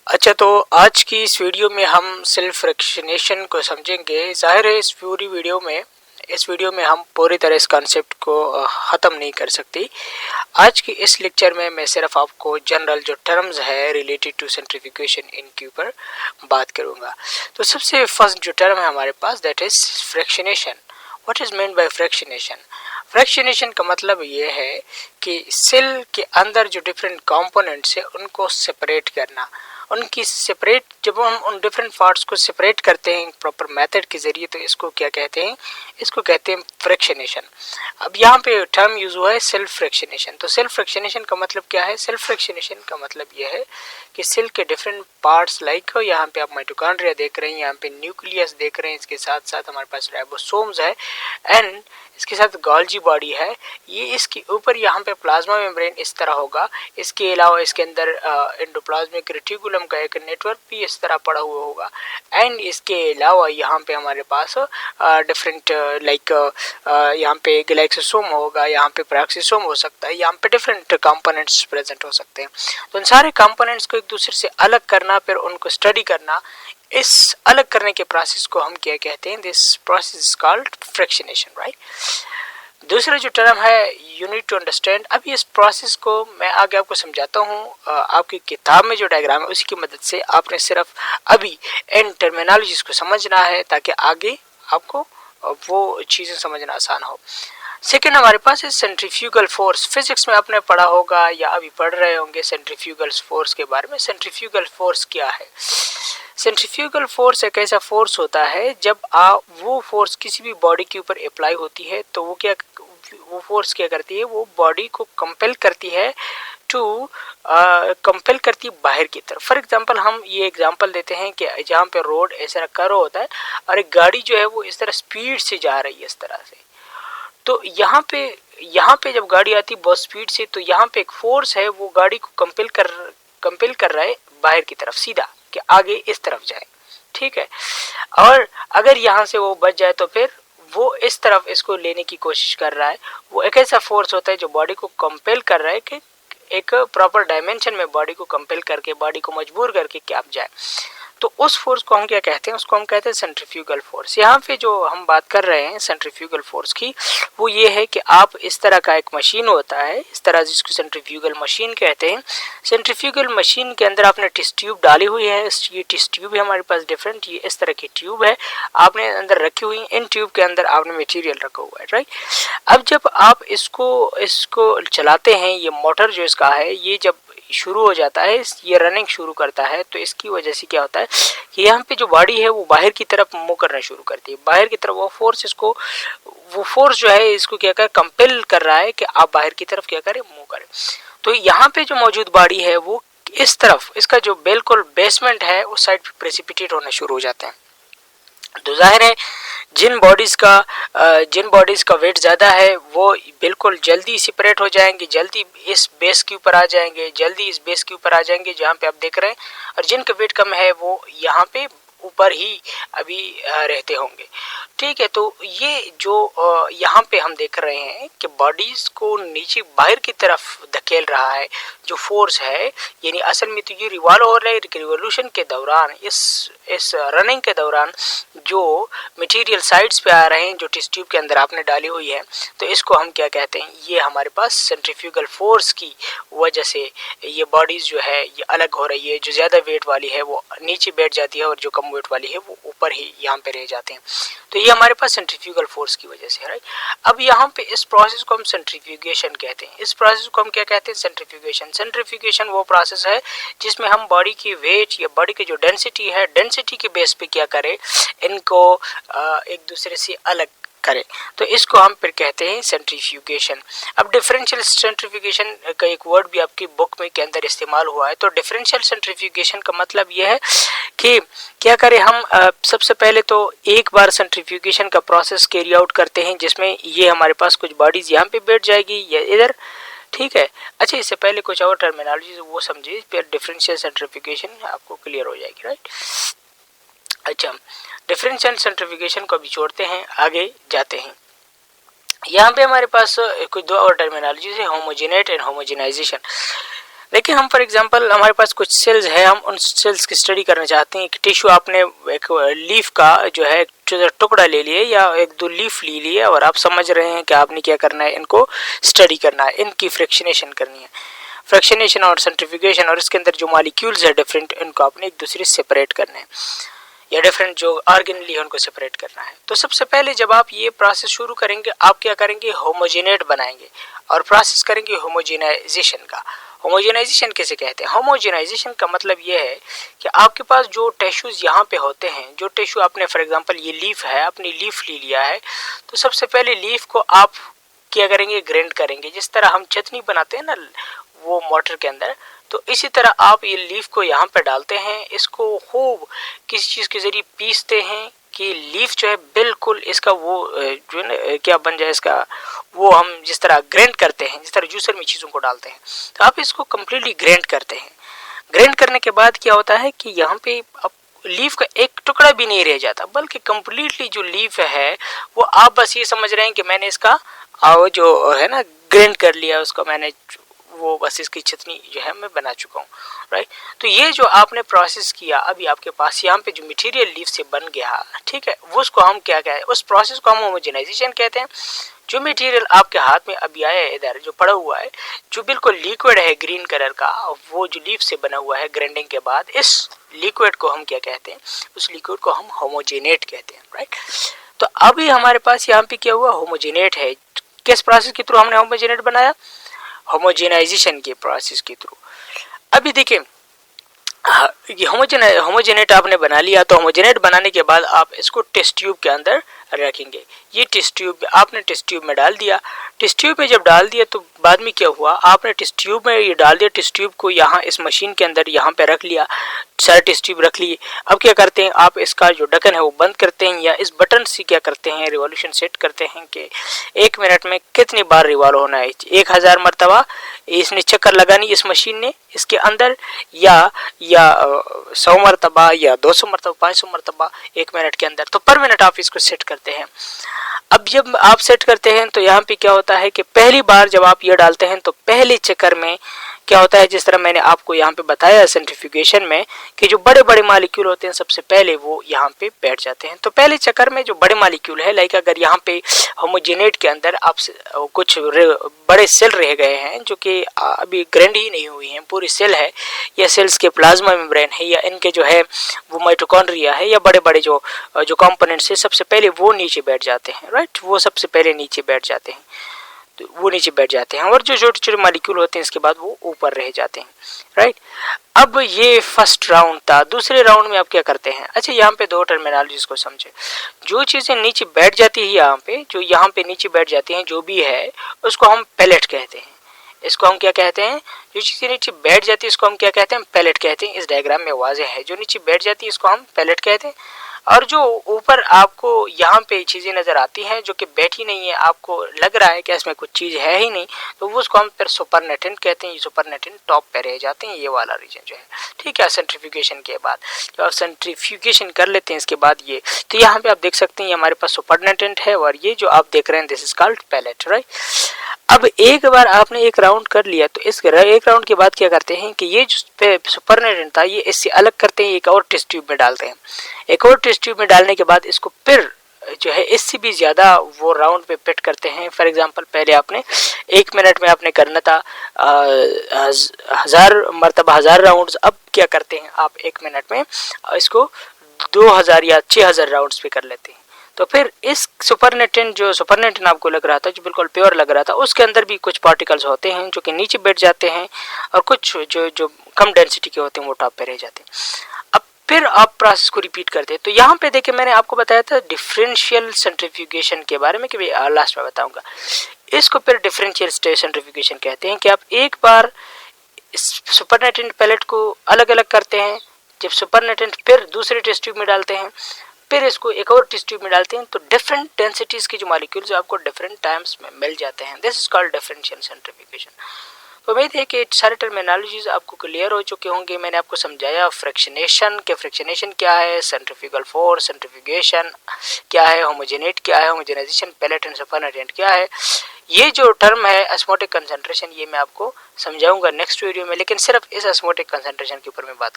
अच्छा, तो आज की इस वीडियो में हम सेल्फ फ्रैक्शनेशन को समझेंगे। जाहिर है इस वीडियो में हम पूरी तरह इस कॉन्सेप्ट को ख़त्म नहीं कर सकते। आज की इस लेक्चर में मैं सिर्फ आपको जनरल जो टर्म्स है रिलेटेड टू सेंट्रीफ्यूगेशन इनके ऊपर बात करूंगा। तो सबसे फर्स्ट जो टर्म है हमारे पास that is fractionation. What is meant by fractionation? Fractionation का मतलब ये है कि सेल के अंदर जो डिफरेंट कंपोनेंट्स है उनको सेपरेट करना। उनकी सेपरेट जब हम उन डिफरेंट पार्ट्स को सेपरेट करते हैं प्रॉपर मेथड के जरिए, तो इसको क्या कहते हैं? इसको कहते हैं फ्रैक्शनेशन। अब यहाँ पे टर्म यूज हुआ है सेल्फ फ्रैक्शनेशन। तो सेल्फ फ्रैक्शनेशन का मतलब क्या है? सेल्फ फ्रैक्शनेशन का मतलब यह है कि सेल के डिफरेंट पार्ट्स लाइक यहाँ पे आप माइटोकॉन्ड्रिया देख रहे हैं, यहाँ पे न्यूक्लियस देख रहे हैं, इसके साथ साथ हमारे पास राइबोसोम्स है एंड इसके साथ गोल्जी बॉडी है। ये इसके ऊपर यहाँ पे प्लाज्मा मेम्ब्रेन इस तरह होगा। इसके अलावा इसके अंदर एंडोप्लाज्मिक रेटिकुलम का एक नेटवर्क भी इस तरह पड़ा हुआ होगा एंड इसके अलावा यहाँ पे हमारे पास डिफरेंट लाइक यहाँ पे गैलेक्सोसोम होगा, यहाँ पे पेरोक्सिसोम हो सकता है, यहाँ पे डिफरेंट कंपोनेंट्स प्रेजेंट हो सकते हैं। तो इन सारे कंपोनेंट्स को एक दूसरे से अलग करना, फिर उनको स्टडी करना, इस अलग करने के प्रोसेस को हम क्या कहते हैं? This process is called fractionation, right. दूसरा जो टर्म है यू नीड टू अंडरस्टैंड। अभी इस प्रोसेस को मैं आगे आपको समझाता हूँ। आपकी किताब में जो डायग्राम है उसी की मदद से आपने सिर्फ अभी इन टर्मिनोलॉजीज को समझना है ताकि आगे आपको वो चीज़ें समझना आसान हो। सेकेंड हमारे पास है सेंट्रीफ्यूगल फोर्स। फिजिक्स में आपने पढ़ा होगा या अभी पढ़ रहे होंगे सेंट्रीफ्यूगल फोर्स के बारे में। सेंट्रीफ्यूगल फोर्स क्या है? सेंट्रीफ्यूगल फोर्स एक ऐसा फोर्स होता है जब वो फोर्स किसी भी बॉडी के ऊपर अप्लाई होती है तो वो फोर्स क्या करती है? वो बॉडी को कंपेल करती है कंपेल करती है बाहर की तरफ। फॉर एग्जांपल हम ये एग्जांपल देते हैं कि जहाँ पे रोड ऐसा कर्व होता है और एक गाड़ी जो है वो इस तरह स्पीड से जा रही है इस तरह से, तो यहाँ पे जब गाड़ी आती है बहुत स्पीड से, तो यहाँ पे एक फोर्स है वो गाड़ी को कंपेल कर रहा है बाहर की तरफ सीधा कि आगे इस तरफ जाए, ठीक है। और अगर यहाँ से वो बच जाए तो फिर वो इस तरफ इसको लेने की कोशिश कर रहा है। वो एक ऐसा फोर्स होता है जो बॉडी को कंपेल कर रहा है कि एक प्रॉपर डायमेंशन में बॉडी को कंपेल करके, बॉडी को मजबूर करके कि आप जाए। तो उस फोर्स को हम क्या कहते हैं? उसको हम कहते हैं सेंट्रीफ्यूगल फोर्स। यहाँ पे जो हम बात कर रहे हैं सेंट्रीफ्यूगल फोर्स की, वो ये है कि आप इस तरह का एक मशीन होता है इस तरह, जिसको सेंट्रीफ्यूगल मशीन कहते हैं। सेंट्रीफ्यूगल मशीन के अंदर आपने टेस्ट ट्यूब डाली हुई है। ये टेस्ट ट्यूब है हमारे पास डिफरेंट, ये इस तरह की ट्यूब है आपने अंदर रखी हुई। इन ट्यूब के अंदर आपने मटीरियल रखा हुआ है, राइट। अब जब आप इसको चलाते हैं, ये मोटर जो इसका है ये जब शुरू हो जाता है, ये रनिंग शुरू करता है, तो इसकी वजह से क्या होता है कि यहाँ पे जो बॉडी है वो बाहर की तरफ मूव करना शुरू करती है। बाहर की तरफ वो फोर्स जो है इसको क्या कर कंपेल कर रहा है कि आप बाहर की तरफ क्या करें? मूव करें। तो यहाँ पे जो मौजूद बॉडी है वो इस तरफ, इसका जो बिल्कुल बेसमेंट है उस साइड पे प्रेसिपिटेट होना शुरू हो जाते हैं। तो जाहिर है जिन बॉडीज का वेट ज़्यादा है वो बिल्कुल जल्दी सेपरेट हो जाएंगे, जल्दी इस बेस के ऊपर आ जाएंगे, जहाँ पे आप देख रहे हैं। और जिनका वेट कम है वो यहाँ पे ऊपर ही अभी रहते होंगे, ठीक है। तो ये जो यहाँ पे हम देख रहे हैं कि बॉडीज को नीचे बाहर की तरफ धकेल रहा है जो फोर्स है, यानी असल में तो ये रिवॉल्व हो रहा है। रिवोल्यूशन के दौरान, इस रनिंग के दौरान जो मटेरियल साइड्स पे आ रहे हैं जो टेस्ट ट्यूब के अंदर आपने डाली हुई है, तो इसको हम क्या कहते हैं? ये हमारे पास सेंट्रीफ्यूगल फोर्स की वजह से ये बॉडीज जो है ये अलग हो रही है। जो ज़्यादा वेट वाली है वो नीचे बैठ जाती है और जो कम वेट वाली है वो ऊपर ही यहाँ पे रह जाते हैं। तो ये हमारे पास सेंट्रीफ्यूगल फोर्स की वजह से है, राइट। अब यहाँ पे इस प्रोसेस को हम सेंट्रीफ्यूगेशन कहते हैं। इस प्रोसेस को हम क्या कहते हैं? सेंट्रीफ्यूगेशन। सेंट्रीफ्यूगेशन वो प्रोसेस है जिसमें हम बॉडी की वेट या बॉडी की जो डेंसिटी है, डेंसिटी के बेस पे क्या करें? इनको एक दूसरे से अलग करें। तो इसको हम फिर कहते हैं सेंट्रीफ्यूगेशन। अब डिफरेंशियल सेंट्रीफ्यूगेशन का एक वर्ड भी आपकी बुक में के अंदर इस्तेमाल हुआ है। तो डिफरेंशियल सेंट्रीफ्यूगेशन का मतलब यह है कि क्या करें हम? सबसे पहले तो एक बार सेंट्रीफ्यूगेशन का प्रोसेस कैरी आउट करते हैं जिसमें ये हमारे पास कुछ बॉडीज यहाँ पे बैठ जाएगी या इधर, ठीक है। अच्छा, इससे पहले कुछ और टर्मिनोलॉजी वो समझिए, फिर डिफरेंशियल सेंट्रीफ्यूगेशन आपको क्लियर हो जाएगी, राइट। अच्छा, डिफरेंशियल सेंट्रीफ्यूगेशन को अभी छोड़ते हैं, आगे जाते हैं। यहाँ पे हमारे पास कुछ दो और टर्मिनोलॉजी है, होमोजेनेट एंड होमोजेनाइजेशन। लेकिन हम फॉर एग्जांपल हमारे पास कुछ सेल्स है, हम उन सेल्स की स्टडी करना चाहते हैं। एक टिश्यू आपने एक लीफ का जो है टुकड़ा ले लिए या एक दो लीफ ले लिए और आप समझ रहे हैं कि आपने क्या करना है, इनको स्टडी करना है, इनकी फ्रैक्शनेशन करनी है, फ्रैक्शनेशन और सेंट्रीफ्यूगेशन, और इसके अंदर जो मॉलिक्यूल्स है डिफरेंट, इनको आपने एक दूसरे से सेपरेट करना है या डिफरेंट जो ऑर्गेनली है उनको सेपरेट करना है। तो सबसे पहले जब आप ये प्रोसेस शुरू करेंगे, आप क्या करेंगे, होमोजेनेट बनाएंगे और प्रोसेस करेंगे होमोजेनाइजेशन का। होमोजेनाइजेशन किसे कहते हैं? होमोजेनाइजेशन का मतलब ये है कि आपके पास जो टिश्यूज यहाँ पे होते हैं, जो टिश्यू आपने फॉर एग्जांपल ये लीफ है, अपनी लीफ ले लिया है, तो सबसे पहले लीफ को आप क्या करेंगे, ग्राइंड करेंगे। जिस तरह हम चटनी बनाते हैं ना वो मोटर के अंदर, तो इसी तरह आप ये लीफ को यहाँ पे डालते हैं, इसको खूब किसी चीज़ के जरिए पीसते हैं कि लीफ जो है बिल्कुल इसका वो जो है ना क्या बन जाए, इसका वो हम जिस तरह ग्राइंड करते हैं, जिस तरह जूसर में चीज़ों को डालते हैं, तो आप इसको कम्प्लीटली ग्राइंड करते हैं। ग्राइंड करने के बाद क्या होता है कि यहाँ पे अब लीफ का एक टुकड़ा भी नहीं रह जाता, बल्कि कम्प्लीटली जो लीफ है वो आप बस ये समझ रहे हैं कि मैंने इसका जो है ना ग्राइंड कर लिया, उसको मैंने वो बस इसकी चटनी जो है मैं बना चुका हूँ, राइट। तो ये जो आपने प्रोसेस किया, अभी आपके पास यहाँ पे जो मटेरियल लीफ से बन गया, ठीक है, वो उसको हम क्या कहते हैं, उस प्रोसेस को हम होमोजेनाइजेशन कहते हैं। जो मटेरियल आपके हाथ में अभी आया है इधर जो पड़ा हुआ है, जो बिल्कुल लिक्विड है ग्रीन कलर का, वो जो लीफ से बना हुआ है ग्राइंडिंग के बाद, इस लिक्विड को हम क्या कहते हैं, उस लिक्विड को हम होमोजेनेट कहते हैं, राइट। तो अभी हमारे पास यहाँ पे क्या हुआ, होमोजेनेट है। किस प्रोसेस के थ्रू हमने होमोजेनेट बनाया? होमोजेनाइजेशन के प्रोसेस के थ्रू। अभी देखिए ये होमोजेनेट आपने बना लिया, तो होमोजेनेट बनाने के बाद आप इसको टेस्ट ट्यूब के अंदर रखेंगे। ये टेस्ट ट्यूब आपने टेस्ट ट्यूब में डाल दिया। टेस्ट ट्यूब में जब डाल दिया तो बाद में क्या हुआ, आपने टेस्ट ट्यूब में ये डाल दिया, टेस्ट ट्यूब को यहाँ इस मशीन के अंदर यहाँ पे रख लिया, सारे टेस्ट ट्यूब रख लिए। अब क्या करते हैं, आप इसका जो ढक्कन है वो बंद करते हैं या इस बटन से क्या करते हैं, रिवॉल्यूशन सेट करते हैं कि 1 मिनट में कितनी बार रिवॉल्व होना है। 1000 मरतबा इसने चक्कर लगानी इस मशीन ने इसके अंदर, या 100 मरतबा या 200 मरतबा, 500 मरतबा 1 मिनट के अंदर। तो पर मिनट आप इसको सेट करते हैं। अब जब आप सेट करते हैं तो यहाँ पे क्या होता है कि पहली बार जब आप ये डालते हैं तो पहले चक्कर में क्या होता है, जिस तरह मैंने आपको यहाँ पे बताया सेंट्रीफ्यूगेशन में कि जो बड़े बड़े मॉलिक्यूल होते हैं सबसे पहले वो यहाँ पे बैठ जाते हैं। तो पहले चक्कर में जो बड़े मॉलिक्यूल है, लाइक अगर यहाँ पे होमोजेनेट के अंदर आप कुछ बड़े सेल रह गए हैं जो कि अभी ग्राइंड ही नहीं हुई हैं, पूरी सेल है या सेल्स के प्लाज्मा मेम्ब्रेन है या इनके जो है वो माइटोकॉन्ड्रिया है या बड़े बड़े जो कंपोनेंट्स है, सबसे पहले वो नीचे बैठ जाते हैं, राइट। वो सबसे पहले नीचे बैठ जाते हैं, तो वो नीचे बैठ जाते हैं, और जो छोटे छोटे मॉलिक्यूल होते हैं इसके बाद वो ऊपर रह जाते हैं, राइट। अब ये फर्स्ट राउंड था। दूसरे राउंड में आप क्या करते हैं, अच्छा यहाँ पे दो टर्मिनोलॉजीज को समझे। जो चीज़ें नीचे बैठ जाती है यहाँ पे, जो यहाँ पे नीचे बैठ जाती हैं जो भी है, उसको हम पैलेट कहते हैं। इसको हम क्या कहते हैं, जो चीज़ें नीचे बैठ जाती है इसको हम क्या कहते हैं, पैलेट कहते हैं। इस डायग्राम में वाज़ेह है, जो नीचे बैठ जाती है इसको हम पैलेट कहते हैं, और जो ऊपर आपको यहाँ पे चीज़ें नज़र आती हैं जो कि बैठी नहीं है, आपको लग रहा है कि इसमें कुछ चीज़ है ही नहीं, तो वो उसको हम फिर सुपरनेटेंट कहते हैं। ये सुपरनेटेंट टॉप पे रह जाते हैं, ये वाला रीजन जो है, ठीक है। सेंट्रीफ्यूगेशन के बाद जब आप सेंट्रीफ्यूगेशन कर लेते हैं इसके बाद ये, तो यहाँ पे आप देख सकते हैं हमारे पास सुपरनेटेंट है, और ये जो आप देख रहे हैं this is called palette, right. अब एक बार आपने एक राउंड कर लिया तो इस एक राउंड के बाद क्या करते हैं कि ये जो सुपरनेटेंट था ये इससे अलग करते हैं, एक और टेस्ट ट्यूब में डालते हैं। एक और टेस्ट ट्यूब में डालने के बाद इसको फिर जो है इससे भी ज़्यादा वो राउंड पे फिट करते हैं। फॉर एग्जांपल पहले आपने 1 मिनट में आपने करना था 1000 मरतबा 1000 राउंड्स, अब क्या करते हैं आप 1 मिनट में इसको 2000 या 6000 राउंड्स पे कर लेते हैं। तो फिर इस सुपरनेटेंट आपको लग रहा था जो बिल्कुल प्योर लग रहा था, उसके अंदर भी कुछ पार्टिकल्स होते हैं जो कि नीचे बैठ जाते हैं, और कुछ जो कम डेंसिटी के होते हैं वो टॉप पे रह जाते हैं। अब फिर आप प्रोसेस को रिपीट करते हैं। तो यहाँ पे देखिए मैंने आपको बताया था डिफरेंशियल सेंट्रीफ्यूगेशन के बारे में, कि लास्ट में बताऊंगा। इसको फिर डिफरेंशियल सेंट्रीफ्यूगेशन कहते हैं कि आप एक बार सुपरनेटेंट पैलेट को अलग अलग करते हैं, जब सुपरनेटेंट फिर दूसरे टेस्ट ट्यूब में डालते हैं, फिर इसको एक और टेस्ट ट्यूब में डालते हैं, तो डिफरेंट डेंसिटीज के जो मॉलिक्यूल्स आपको डिफरेंट टाइम्स में मिल जाते हैं। This is called differential centrifugation. उम्मीद है कि सारे टर्मिनोलॉजीज आपको क्लियर हो चुके होंगे। मैंने आपको समझाया फ्रिक्शनेशन के, फ्रिक्शनेशन क्या है, सेंट्रीफ्यूगल फोर्स, सेंट्रीफ्यूगेशन क्या है, होमोजेनेट क्या है, होमोजेनाइजेशन, पैलेट एंड सफरनेटेंट क्या है। ये जो टर्म है ऑस्मोटिक कंसंट्रेशन, ये मैं आपको समझाऊंगा नेक्स्ट वीडियो में, लेकिन सिर्फ इस ऑस्मोटिक कंसंट्रेशन के ऊपर मैं बात